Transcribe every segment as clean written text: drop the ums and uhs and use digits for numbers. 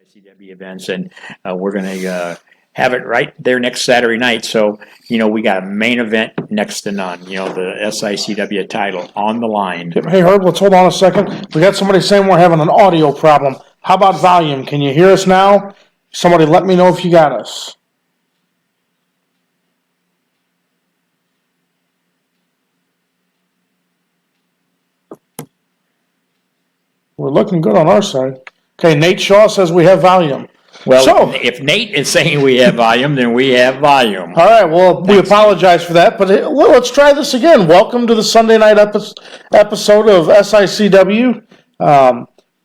SICW events, and we're going to have it right there next Saturday night. So, we got a main event next to none, the SICW title on the line. Hey, Herb, let's hold on a second. We got somebody saying we're having an audio problem. How about volume? Can you hear us now? Somebody let me know if you got us. We're looking good on our side. Okay, Nate Shaw says we have volume. Well, if Nate is saying we have volume, then we have volume. All right, well, we apologize for that, but let's try this again. Welcome to the Sunday night episode of SICW.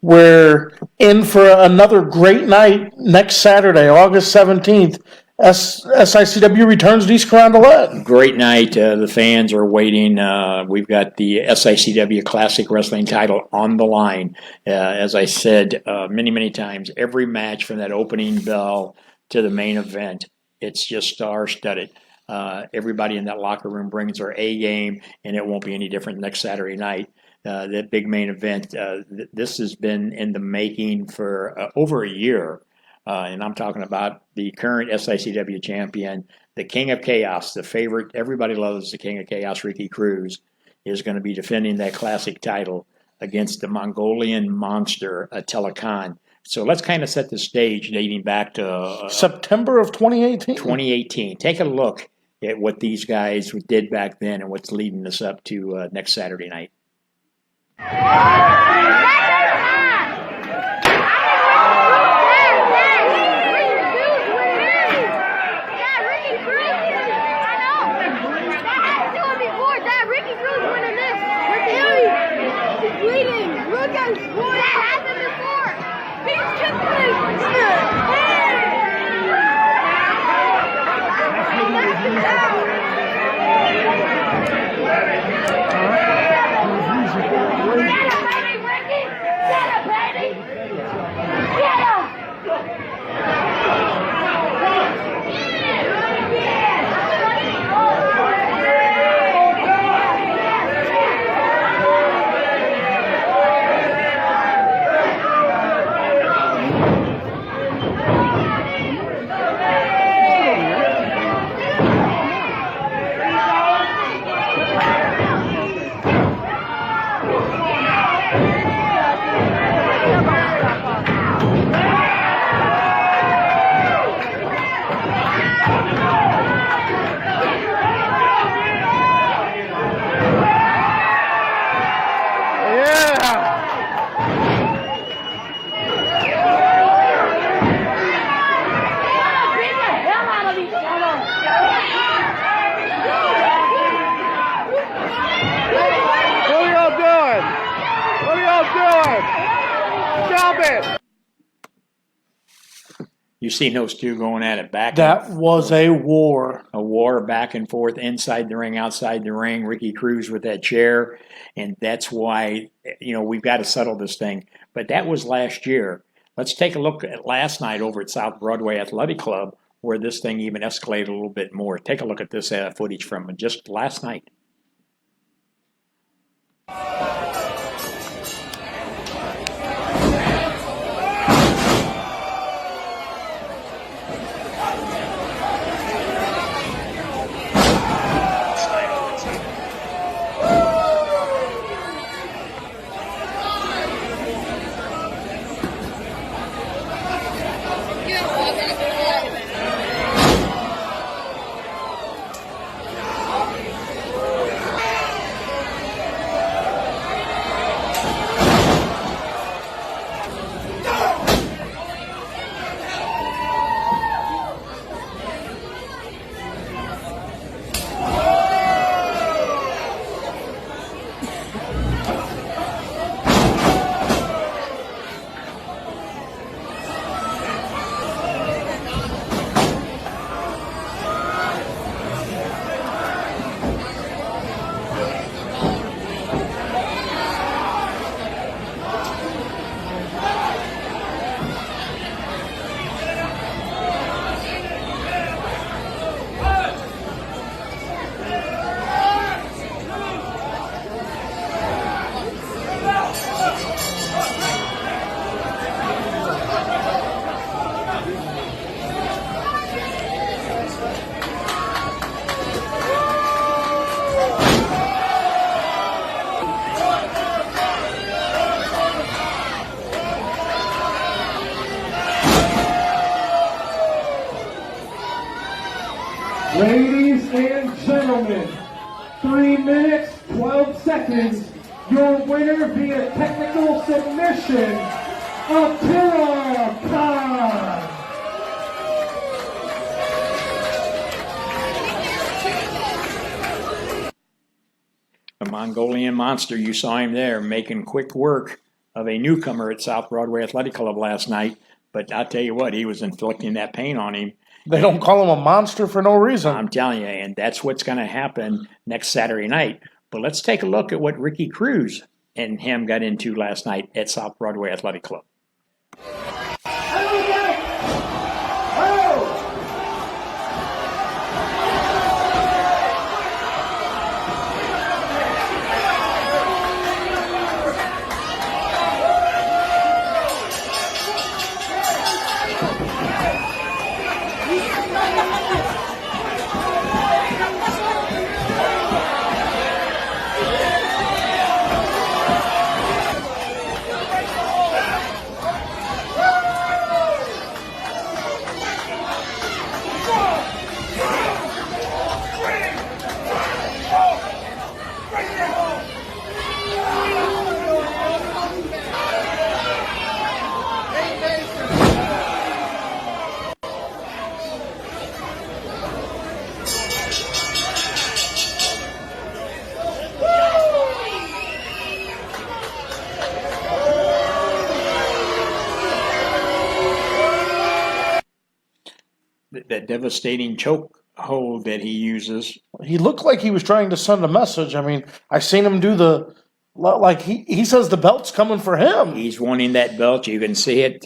We're in for another great night next Saturday, August 17th. SICW returns to East Carondelet. Great night. The fans are waiting. We've got the SICW Classic Wrestling title on the line. As I said many, many times, every match from that opening bell to the main event, it's just star-studded. Everybody in that locker room brings their A game, and it won't be any different next Saturday night. That big main event, this has been in the making for over a year. And I'm talking about the current SICW champion, the King of Chaos, the favorite. Everybody loves the King of Chaos, Ricky Cruz, is going to be defending that classic title against the Mongolian monster, Attila Khan. So let's kind of set the stage dating back to September of 2018. 2018. Take a look at what these guys did back then and what's leading us up to next Saturday night. You seen those two going at it back. That was a war. A war back and forth, inside the ring, outside the ring. Ricky Cruz with that chair. And that's why, we've got to settle this thing. But that was last year. Let's take a look at last night over at South Broadway Athletic Club, where this thing even escalated a little bit more. Take a look at this footage from just last night. Ladies and gentlemen, 3 minutes, 12 seconds, your winner via technical submission, Attila Khan. The Mongolian Monster, you saw him there making quick work of a newcomer at South Broadway Athletic Club last night. But I'll tell you what, he was inflicting that pain on him. They don't call him a monster for no reason. I'm telling you, and that's what's going to happen next Saturday night. But let's take a look at what Ricky Cruz and him got into last night at South Broadway Athletic Club. That devastating choke hold that he uses. He looked like he was trying to send a message. I mean, I seen him do like he says the belt's coming for him. He's wanting that belt. You can see it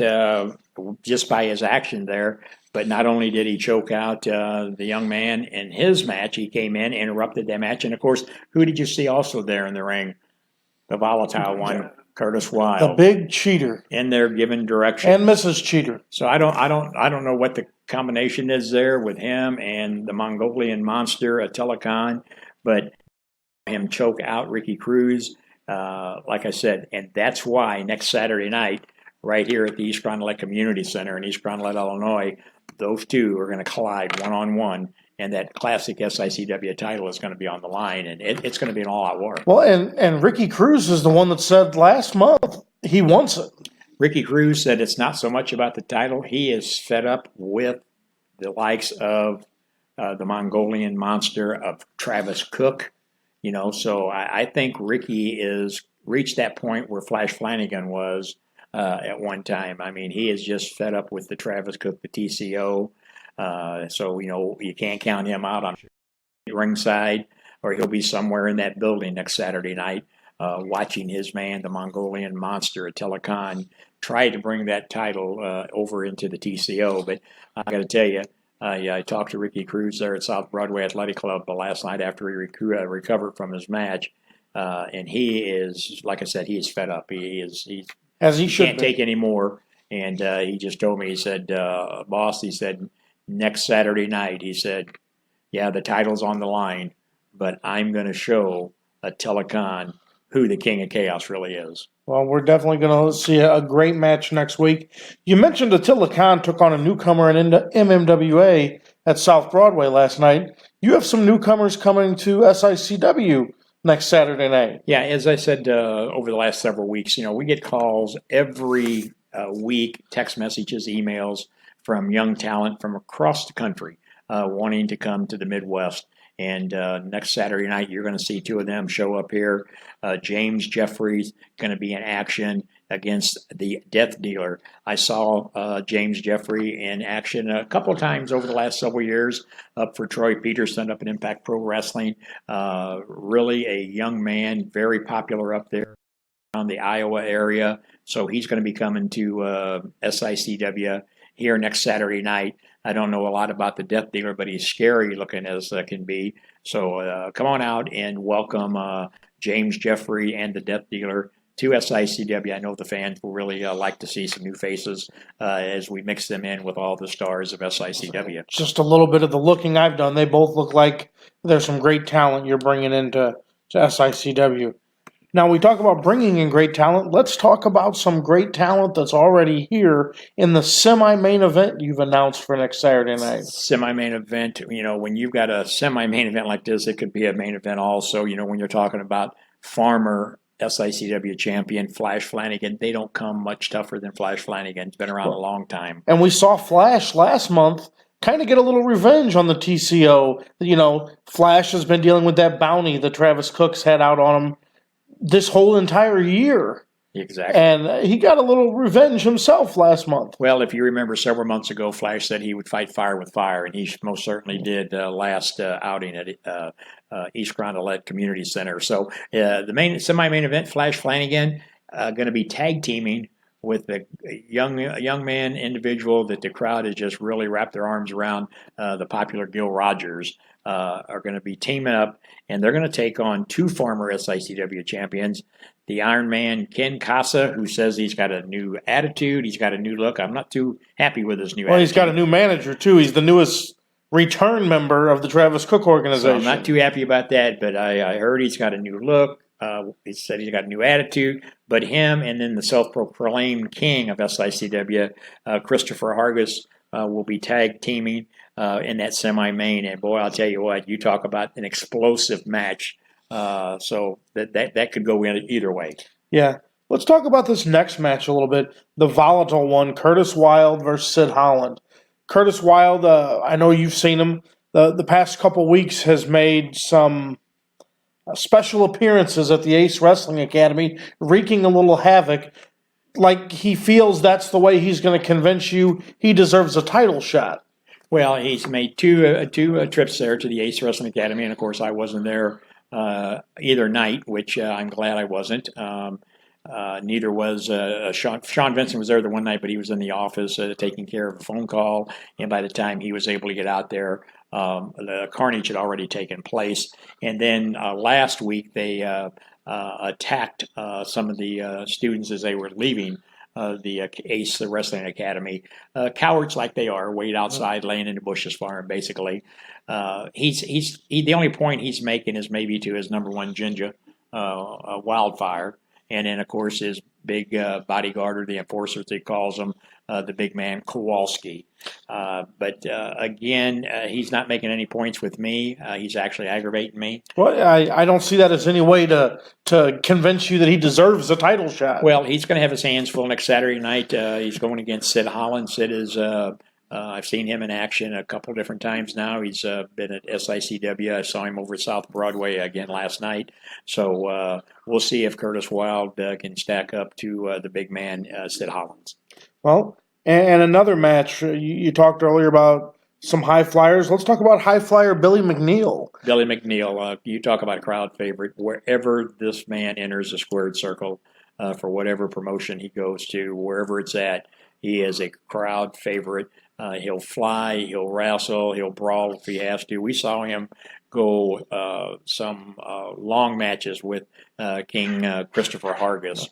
just by his action there. But not only did he choke out the young man in his match, he came in, interrupted that match. And, of course, who did you see also there in the ring? The volatile one, Curtis Wilde. The big cheater. In there giving direction. And Mrs. Cheater. So I don't know what the combination is there with him and the Mongolian Monster, Attila Khan, but him choke out Ricky Cruz, like I said, and that's why next Saturday night, right here at the East Rondelet Community Center in East Rondelet, Illinois, those two are going to collide one-on-one, and that classic SICW title is going to be on the line, and it's going to be an all-out war. Well, and Ricky Cruz is the one that said last month he wants it. Ricky Cruz said it's not so much about the title. He is fed up with the likes of the Mongolian Monster, of Travis Cook. So I think Ricky is reached that point where Flash Flanagan was at one time. I mean, he is just fed up with the Travis Cook, the TCO. So, you can't count him out on ringside, or he'll be somewhere in that building next Saturday night watching his man, the Mongolian Monster, Attila Khan, try to bring that title over into the TCO. But I got to tell you, I talked to Ricky Cruz there at South Broadway Athletic Club last night after he recovered from his match. And he is, like I said, he is fed up. He can't take any more. And he just told me, he said, boss, he said, next Saturday night, he said, yeah, the title's on the line, but I'm going to show Attila Khan who the King of Chaos really is. Well, we're definitely going to see a great match next week. You mentioned Attila Khan took on a newcomer in MMWA at South Broadway last night. You have some newcomers coming to SICW next Saturday night. Yeah, as I said over the last several weeks, we get calls every week, text messages, emails from young talent from across the country wanting to come to the Midwest. And next Saturday night, you're going to see two of them show up here. James Jeffrey's going to be in action against the Death Dealer. I saw James Jeffrey in action a couple of times over the last several years up for Troy Peterson up at Impact Pro Wrestling. Really a young man, very popular up there around the Iowa area. So he's going to be coming to SICW here next Saturday night. I don't know a lot about the Death Dealer, but he's scary looking as can be. So come on out and welcome James Jeffrey and the Death Dealer to SICW. I know the fans will really like to see some new faces as we mix them in with all the stars of SICW. Just a little bit of the looking I've done. They both look like there's some great talent you're bringing into SICW. Now, we talk about bringing in great talent. Let's talk about some great talent that's already here in the semi-main event you've announced for next Saturday night. Semi-main event, when you've got a semi-main event like this, it could be a main event also. When you're talking about former SICW champion Flash Flanagan, they don't come much tougher than Flash Flanagan. It's been around a long time. And we saw Flash last month kind of get a little revenge on the TCO. Flash has been dealing with that bounty that Travis Cook's had out on him this whole entire year. Exactly. And he got a little revenge himself last month. Well, if you remember several months ago, Flash said he would fight fire with fire, and he most certainly did last outing at East Grondolet Community Center. So the semi-main event, Flash Flanagan, going to be tag teaming with a young man individual that the crowd has just really wrapped their arms around, the popular Gil Rogers, are going to be teaming up, and they're going to take on two former SICW champions, the Iron Man Ken Casa, who says he's got a new attitude, he's got a new look. I'm not too happy with his new attitude. Well, he's got a new manager, too. He's the newest return member of the Travis Cook organization. So I'm not too happy about that, but I heard he's got a new look. He said he's got a new attitude, but him and then the self-proclaimed king of SICW, Christopher Hargis, will be tag teaming in that semi-main. And boy, I'll tell you what, you talk about an explosive match. So that could go in either way. Yeah. Let's talk about this next match a little bit. The volatile one, Curtis Wilde versus Sid Holland. Curtis Wilde, I know you've seen him. The past couple weeks has made some special appearances at the Ace Wrestling Academy, wreaking a little havoc. Like he feels that's the way he's going to convince you he deserves a title shot. Well, he's made two trips there to the Ace Wrestling Academy, and of course I wasn't there either night, which I'm glad I wasn't. Neither was Sean Vincent was there the one night, but he was in the office taking care of a phone call, and by the time he was able to get out there, the carnage had already taken place. And then last week they attacked some of the students as they were leaving the Ace the Wrestling Academy. Cowards like they are, wait outside, laying in the bushes for him. Basically, the only point he's making is maybe to his number one Ginger, Wildfire, and then of course his big bodyguard, or the enforcer as he calls him, the big man Kowalski. But again, he's not making any points with me. He's actually aggravating me. Well, I don't see that as any way to convince you that he deserves a title shot. Well, he's going to have his hands full next Saturday night. He's going against Sid Holland. Sid is, I've seen him in action a couple different times now. He's been at SICW. I saw him over South Broadway again last night. So we'll see if Curtis Wilde can stack up to the big man, Sid Holland. Well, and another match, you talked earlier about some high flyers. Let's talk about high flyer Billy McNeil. Billy McNeil, you talk about a crowd favorite. Wherever this man enters a squared circle, for whatever promotion he goes to, wherever it's at, he is a crowd favorite. He'll fly, he'll wrestle, he'll brawl if he has to. We saw him go some long matches with King Christopher Hargis,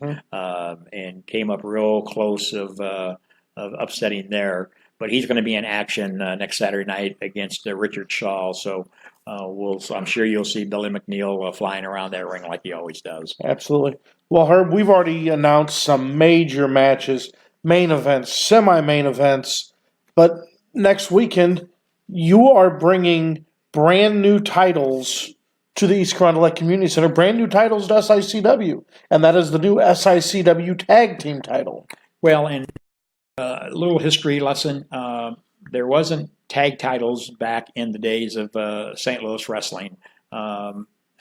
and came up real close of upsetting there. But he's going to be in action next Saturday night against Richard Shaw. So I'm sure you'll see Billy McNeil flying around that ring like he always does. Absolutely. Well, Herb, we've already announced some major matches, main events, semi-main events. But next weekend, you are bringing brand new titles to the East Grondolet Community Center, brand new titles to SICW, and that is the new SICW Tag Team title. Well, and a little history lesson, there wasn't tag titles back in the days of St. Louis wrestling.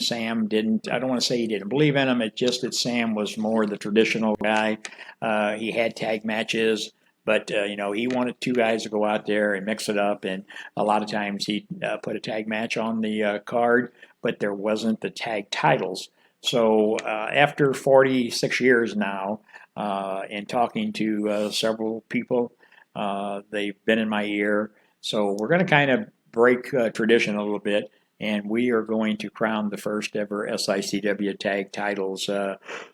Sam didn't, I don't want to say he didn't believe in them, it's just that Sam was more the traditional guy. He had tag matches. But, he wanted two guys to go out there and mix it up. And a lot of times he'd put a tag match on the card, but there wasn't the tag titles. So after 46 years now, and talking to several people, they've been in my ear. So we're going to kind of break tradition a little bit. And we are going to crown the first ever SICW tag titles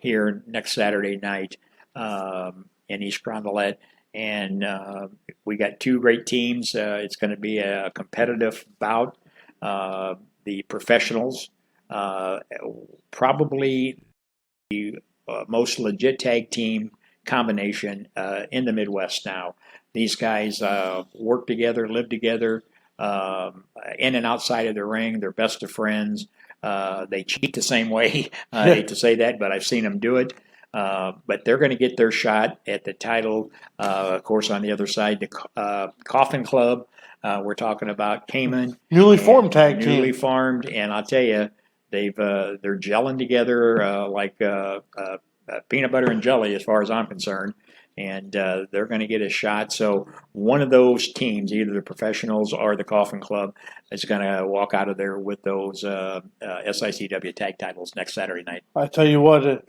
here next Saturday night in East Grondolet. And we got two great teams. It's going to be a competitive bout. The professionals, probably most legit tag team combination in the Midwest now. These guys work together, live together, in and outside of the ring. They're best of friends. They cheat the same way. I hate to say that, but I've seen them do it. But they're going to get their shot at the title. Of course, on the other side, the Coffin Club. We're talking about Cayman, Newly formed tag team. Newly formed, and I'll tell you, they're gelling together like peanut butter and jelly, as far as I'm concerned. And they're going to get a shot. So one of those teams, either the professionals or the Coffin Club, is going to walk out of there with those SICW tag titles next Saturday night. I tell you what,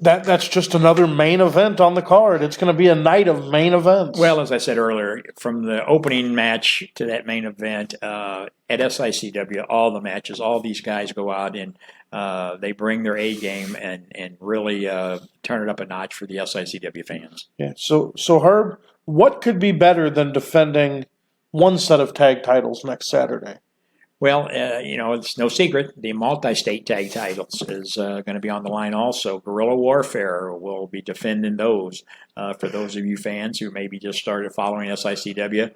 that's just another main event on the card. It's going to be a night of main events. Well, as I said earlier, from the opening match to that main event at SICW, all the matches, all these guys go out and they bring their A game and really turn it up a notch for the SICW fans. Yeah. So Herb, what could be better than defending one set of tag titles next Saturday? Well, it's no secret. The multi-state tag titles is going to be on the line also. Guerrilla Warfare will be defending those. For those of you fans who maybe just started following SICW,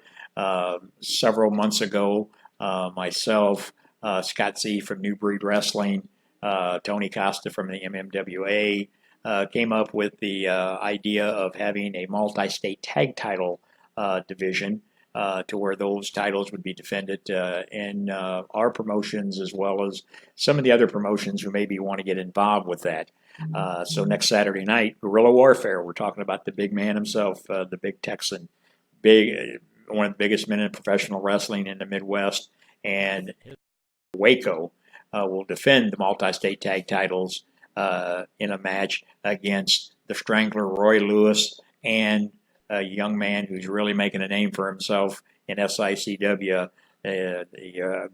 several months ago, myself, Scott Z from New Breed Wrestling, Tony Costa from the MMWA, came up with the idea of having a multi-state tag title division. To where those titles would be defended in our promotions as well as some of the other promotions who maybe want to get involved with that. So next Saturday night, Guerrilla Warfare, we're talking about the big man himself, the big Texan, one of the biggest men in professional wrestling in the Midwest, and Waco will defend the multi-state tag titles in a match against the Strangler Roy Lewis and a young man who's really making a name for himself in SICW, the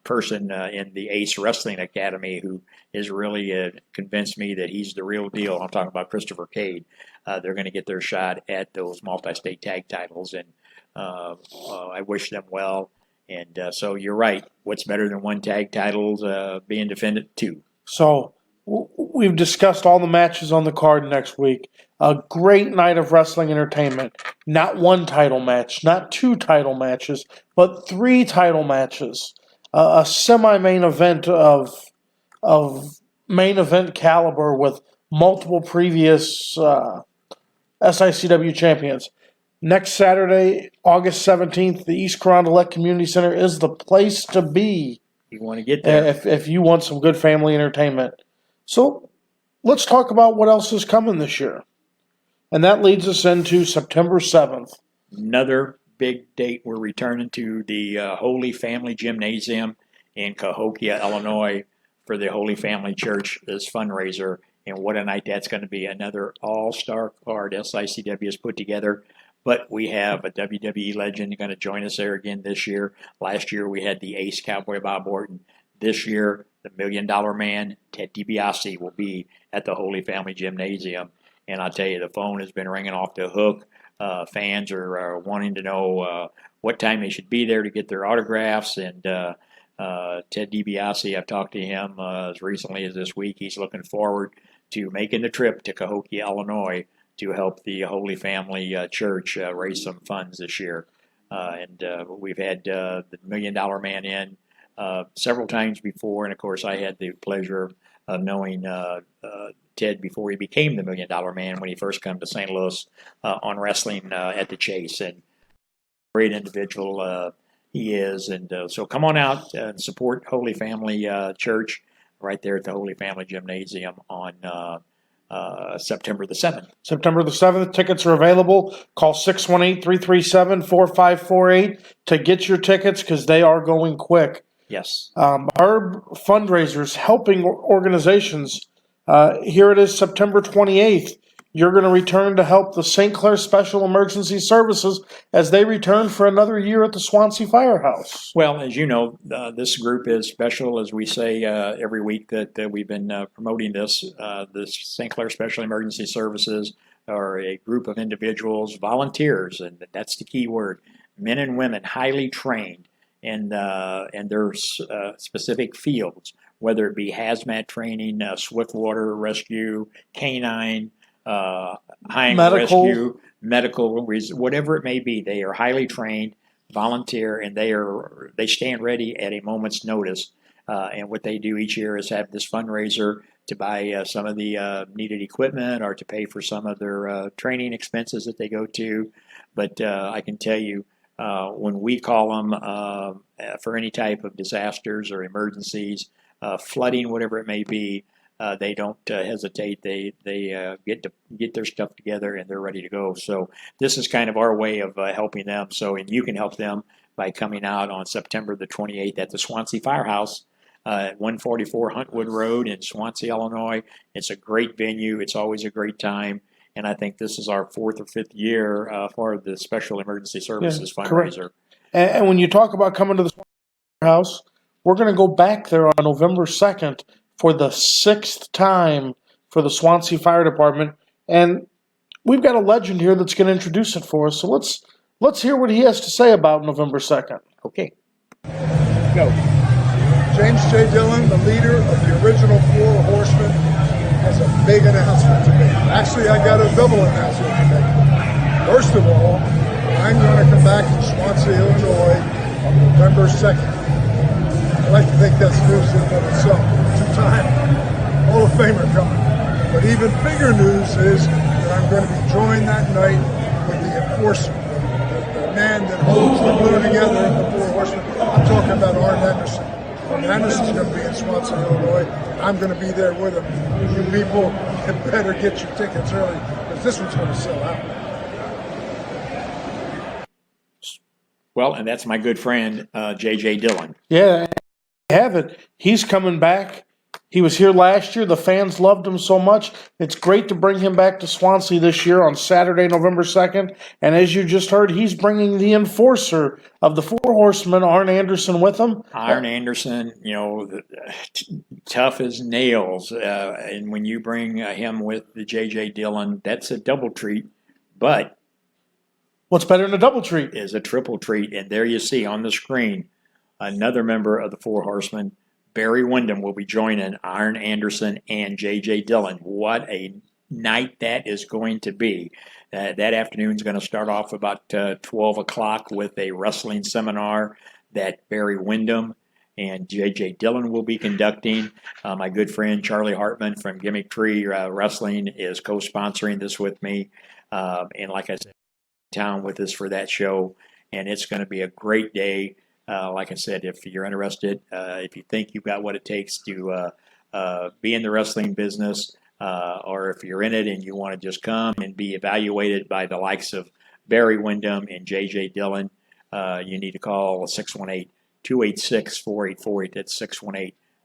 person in the Ace Wrestling Academy who has really convinced me that he's the real deal. I'm talking about Christopher Cade. They're going to get their shot at those multi-state tag titles, and I wish them well. And so you're right. What's better than one tag title being defended? Two. So we've discussed all the matches on the card next week. A great night of wrestling entertainment. Not one title match, not two title matches, but three title matches. A semi-main event of main event caliber with multiple previous SICW champions. Next Saturday, August 17th, the East Carondelet Community Center is the place to be. You want to get there. If you want some good family entertainment. So let's talk about what else is coming this year. And that leads us into September 7th. Another big date. We're returning to the Holy Family Gymnasium in Cahokia, Illinois for the Holy Family Church's fundraiser. And what a night that's going to be. Another all-star card SICW has put together. But we have a WWE legend going to join us there again this year. Last year we had the Ace Cowboy Bob Orton. This year, the $1 Million Man, Ted DiBiase, will be at the Holy Family Gymnasium. And I'll tell you, the phone has been ringing off the hook. Fans are wanting to know what time they should be there to get their autographs. And Ted DiBiase, I've talked to him as recently as this week. He's looking forward to making the trip to Cahokia, Illinois, to help the Holy Family Church raise some funds this year. And we've had the $1 Million Man in several times before. And, of course, I had the pleasure of knowing Ted before he became the $1 Million Man when he first came to St. Louis on wrestling at the Chase. And great individual he is. And so come on out and support Holy Family Church right there at the Holy Family Gymnasium on September the 7th. September the 7th. Tickets are available. Call 618-337-4548 to get your tickets because they are going quick. Yes. Herb fundraisers helping organizations. Here it is, September 28th. You're going to return to help the St. Clair Special Emergency Services as they return for another year at the Swansea Firehouse. Well, as you know, this group is special, as we say every week that we've been promoting this. The St. Clair Special Emergency Services are a group of individuals, volunteers, and that's the key word, men and women highly trained in their specific fields. whether it be hazmat training, swiftwater rescue, canine, hang Medical. rescue, whatever it may be. They are highly trained, volunteer, and they stand ready at a moment's notice. And what they do each year is have this fundraiser to buy some of the needed equipment or to pay for some of their training expenses that they go to. But I can tell you, when we call them for any type of disasters or emergencies, flooding, whatever it may be, they don't hesitate. They get their stuff together and they're ready to go. So this is kind of our way of helping them. So, and you can help them by coming out on September the 28th at the Swansea Firehouse at 144 Huntwood Road in Swansea, Illinois. It's a great venue. It's always a great time. And I think this is our 4th or 5th year for the Special Emergency Services fundraiser. And when you talk about coming to the Firehouse, we're going to go back there on November 2nd for the 6th time for the Swansea Fire Department. And we've got a legend here that's going to introduce it for us. So let's hear what he has to say about November 2nd. Okay. Go. James J. Dillon, the leader of the original Four Horsemen, has a big announcement to make. Actually, I got a double announcement to make. First of all, I'm going to come back to Swansea, Illinois on November 2nd. I like to think that's news in and of itself. Two-time Hall of Famer coming. But even bigger news is that I'm going to be joined that night with the Enforcer, the man that holds the glue together in the Four Horsemen. I'm talking about Arn Anderson. Arn Anderson's going to be in Swansea, Illinois. I'm going to be there with him. You people had better get your tickets early because this one's going to sell out. Well, and that's my good friend, J.J. Dillon. Yeah, have it. He's coming back. He was here last year. The fans loved him so much. It's great to bring him back to Swansea this year on Saturday, November 2nd. And as you just heard, he's bringing the enforcer of the Four Horsemen, Arn Anderson, with him. Arn Anderson, tough as nails. And when you bring him with the J.J. Dillon, that's a double treat. But what's better than a double treat? Is a triple treat. And there you see on the screen another member of the Four Horsemen. Barry Windham will be joining Arn Anderson and J.J. Dillon. What a night that is going to be. That afternoon is going to start off about 12 o'clock with a wrestling seminar that Barry Windham and J.J. Dillon will be conducting. My good friend Charlie Hartman from Gimmick Tree Wrestling is co-sponsoring this with me. And like I said, town with us for that show. And it's going to be a great day. Like I said, if you're interested, if you think you've got what it takes to be in the wrestling business, or if you're in it and you want to just come and be evaluated by the likes of Barry Windham and J.J. Dillon, you need to call 618-286-4848. That's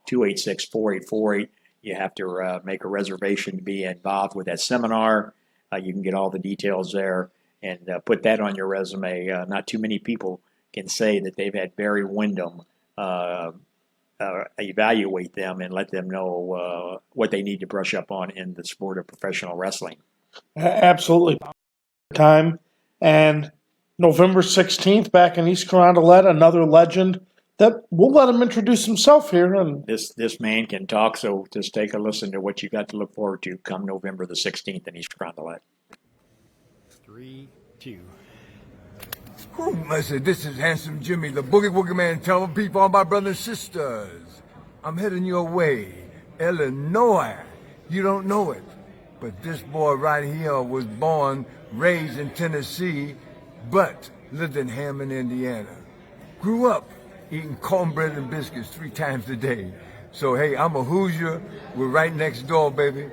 618-286-4848. You have to make a reservation to be involved with that seminar. You can get all the details there and put that on your resume. Not too many people can say that they've had Barry Windham evaluate them and let them know what they need to brush up on in the sport of professional wrestling. Absolutely. Time. And November 16th back in East Carondelet, another legend that we'll let him introduce himself here. And this man can talk, so just take a listen to what you got to look forward to come November the 16th in East Carondelet. 3, 2. I said, this is Handsome Jimmy, the Boogie Woogie Man, telling people, all my brothers and sisters, I'm heading your way, Illinois. You don't know it, but this boy right here was born, raised in Tennessee, but lived in Hammond, Indiana. Grew up eating cornbread and biscuits 3 times a day. So, hey, I'm a Hoosier. We're right next door, baby.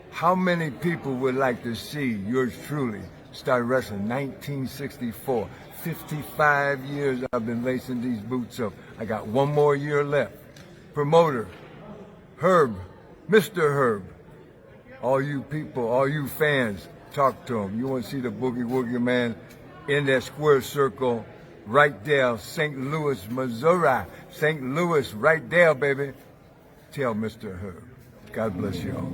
How many people would like to see yours truly start wrestling 1964? 55 years I've been lacing these boots up. I got 1 more year left. Promoter, Herb, Mr. Herb. All you people, all you fans, talk to him. You want to see the Boogie Woogie Man in that square circle right there, St. Louis, Missouri. St. Louis, right there, baby. Tell Mr. Herb. God bless y'all.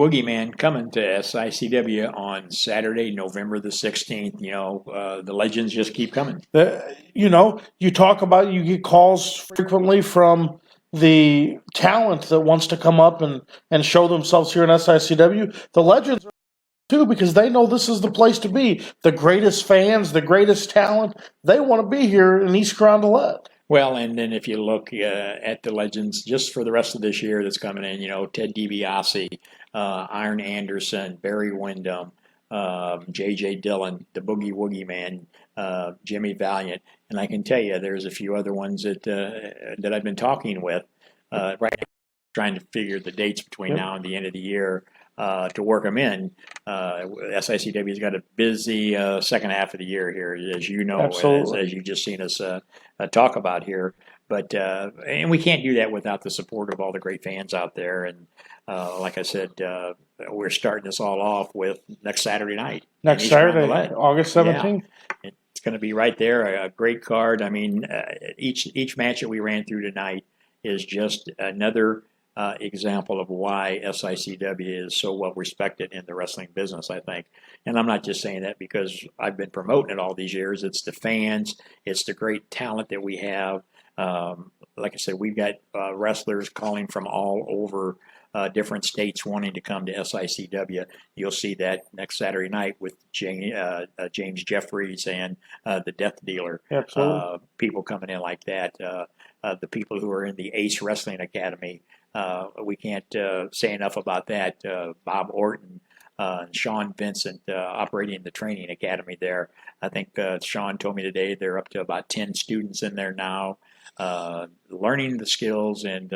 Woogie Man coming to SICW on Saturday, November the 16th. The legends just keep coming. You talk about, you get calls frequently from the talent that wants to come up and show themselves here in SICW. The legends are too, because they know this is the place to be. The greatest fans, the greatest talent, they want to be here in East Carondelet. Well, and then if you look at the legends just for the rest of this year that's coming in, Ted DiBiase, Iron Anderson, Barry Windham, J.J. Dillon, the Boogie Woogie Man, Jimmy Valiant, and I can tell you there's a few other ones that I've been talking with, right, trying to figure the dates between now and the end of the year to work them in. SICW's got a busy second half of the year here, as you know, as you just seen us talk about here. But and we can't do that without the support of all the great fans out there. And like I said, we're starting this all off with next Saturday night. Next Saturday, August 17th. Yeah. It's going to be right there. A great card. I mean, each match that we ran through tonight is just another example of why SICW is so well respected in the wrestling business, I think. And I'm not just saying that because I've been promoting it all these years. It's the fans. It's the great talent that we have. Like I said, we've got wrestlers calling from all over different states wanting to come to SICW. You'll see that next Saturday night with James Jeffries and the Death Dealer. Absolutely. People coming in like that. The people who are in the Ace Wrestling Academy. We can't say enough about that. Bob Orton, Sean Vincent operating the training academy there. I think Sean told me today they're up to about 10 students in there now, learning the skills, and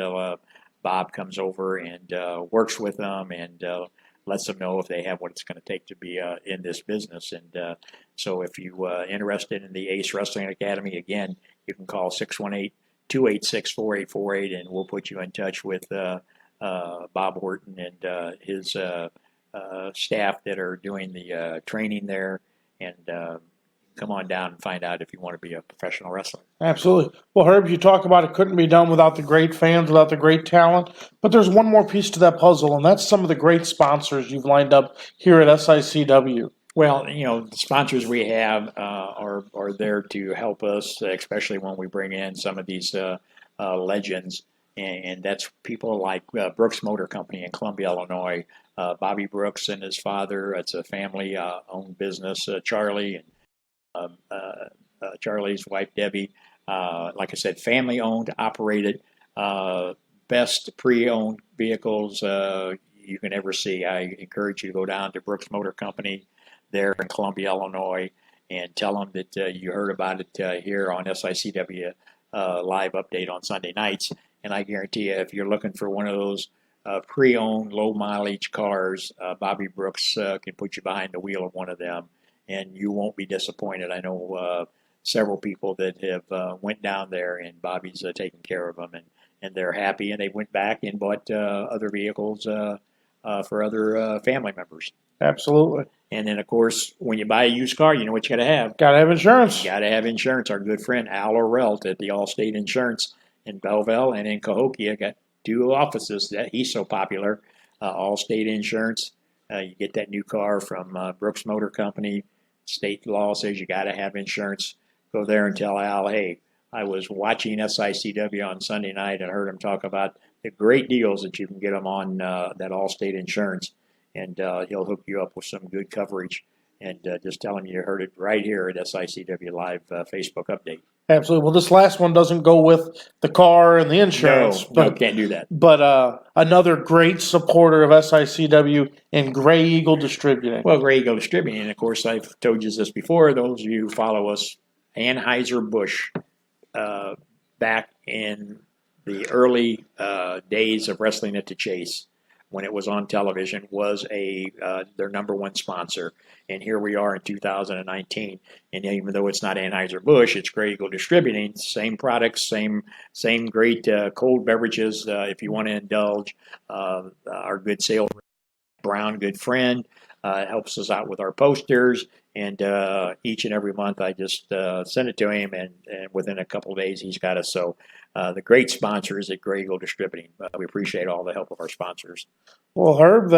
Bob comes over and works with them and lets them know if they have what it's going to take to be in this business. And so if you're interested in the Ace Wrestling Academy, again, you can call 618-286-4848, and we'll put you in touch with Bob Horton and his staff that are doing the training there. And come on down and find out if you want to be a professional wrestler. Absolutely. Well, Herb, you talk about it couldn't be done without the great fans, without the great talent. But there's one more piece to that puzzle, and that's some of the great sponsors you've lined up here at SICW. Well, the sponsors we have are there to help us, especially when we bring in some of these legends. And that's people like Brooks Motor Company in Columbia, Illinois. Bobby Brooks and his father. It's a family-owned business. Charlie and Charlie's wife, Debbie. Like I said, family-owned, operated, best pre-owned vehicles you can ever see. I encourage you to go down to Brooks Motor Company there in Columbia, Illinois, and tell them that you heard about it here on SICW Live Update on Sunday nights. And I guarantee you, if you're looking for one of those pre-owned, low-mileage cars, Bobby Brooks can put you behind the wheel of one of them, and you won't be disappointed. I know several people that have went down there, and Bobby's taking care of them, and they're happy, and they went back and bought other vehicles for other family members. Absolutely. And then, of course, when you buy a used car, you know what you got to have. Got to have insurance. Got to have insurance. Our good friend Al Orelt at the Allstate Insurance in Belleville and in Cahokia got 2 offices that he's so popular. Allstate Insurance. You get that new car from Brooks Motor Company. State law says you got to have insurance. Go there and tell Al, hey, I was watching SICW on Sunday night and heard him talk about the great deals that you can get them on that Allstate Insurance. And he'll hook you up with some good coverage. And just tell him you heard it right here at SICW Live Facebook Update. Absolutely. Well, this last one doesn't go with the car and the insurance. No, can't do that. But another great supporter of SICW in Gray Eagle Distributing. Well, Gray Eagle Distributing, and of course, I've told you this before. Those of you who follow us, Anheuser-Busch, back in the early days of Wrestling at the Chase, when it was on television, was their number one sponsor. And here we are in 2019. And even though it's not Anheuser-Busch, it's Gray Eagle Distributing. Same products, same great cold beverages if you want to indulge. Our good sales Brown, good friend, helps us out with our posters. And each and every month I just send it to him, and within a couple of days he's got us. So the great sponsors at Gray Eagle Distributing. We appreciate all the help of our sponsors. Well, Herb,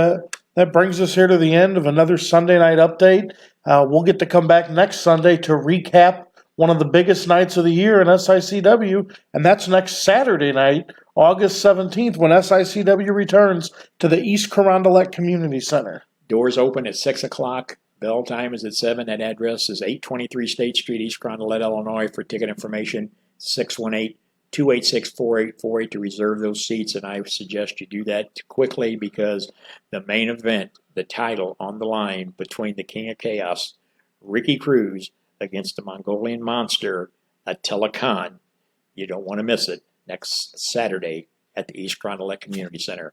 that brings us here to the end of another Sunday night update. We'll get to come back next Sunday to recap one of the biggest nights of the year in SICW, and that's next Saturday night, August 17th, when SICW returns to the East Carondelet Community Center. Doors open at 6 o'clock. Bell time is at 7. That address is 823 State Street, East Carondelet, Illinois. For ticket information, 618-286-4848 to reserve those seats. And I suggest you do that quickly because the main event, the title on the line between the King of Chaos, Ricky Cruz, against the Mongolian Monster, Attila Khan. You don't want to miss it next Saturday at the East Carondelet Community Center.